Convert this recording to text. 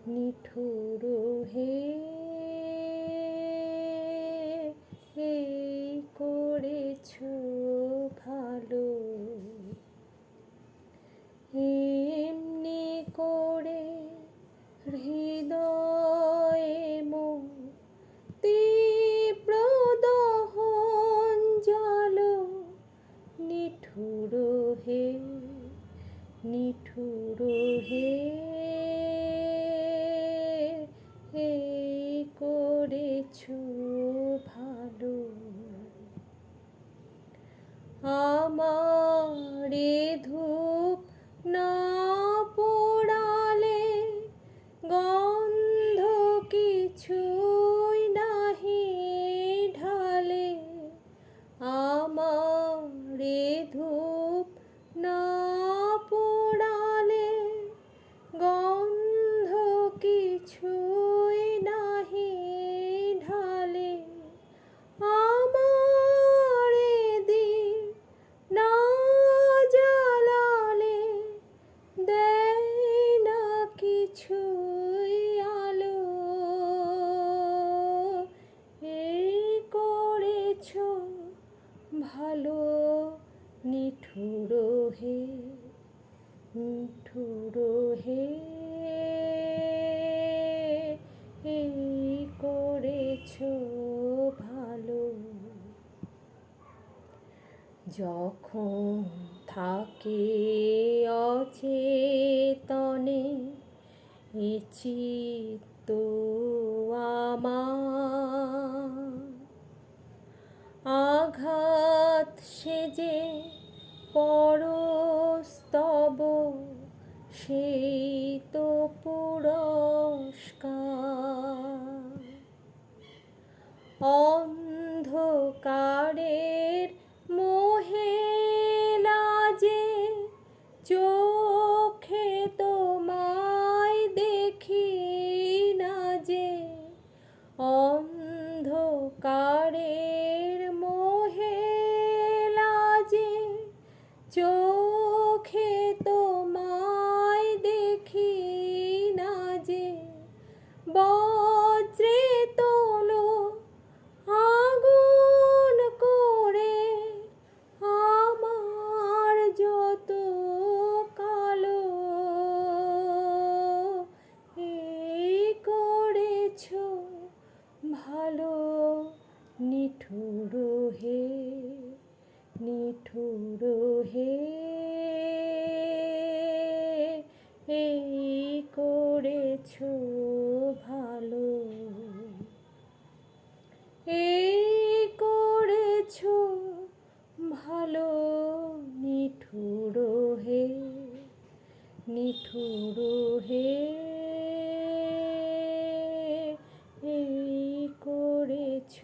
নিঠুর হে এই করেছ ভালো, এমনি করে হৃদয়ে মোর তীব্র দহন জ্বালো। নিঠুর হে নিঠুর হে এই করেছ ভালো। আমার এ ধূপ না পোড়ালে গন্ধ কিছুই নাহি ঢালে। আমার এ ধূপ না পোড়ালে গন্ধ কিছুই নাহি ঢালে। আমার এ দীপ না জ্বালালে দেয় না কিছুই আলো। এই করেছ ভালো, নিঠুর হে নিঠুর হে এই করেছ ভালো। যখন থাকে অচেতনে এ চিত্ত আমার, আঘাত সেজে পরস্তব সেই তো পুরস্কার। অন্ধকারের মোহে লাজে চোখে তোমায় দেখি না যে। অন্ধকারের মোহে লাজে চোখে তোমায় দেখি না যে। বজ্রে তোলো আগুন করে আমার যত কালো। এই করেছ ভালো, নিঠুর হে নিঠুর হে এই করেছ ভালো। এই করেছ ভালো, নিঠুর হে নিঠুর হে এই করেছ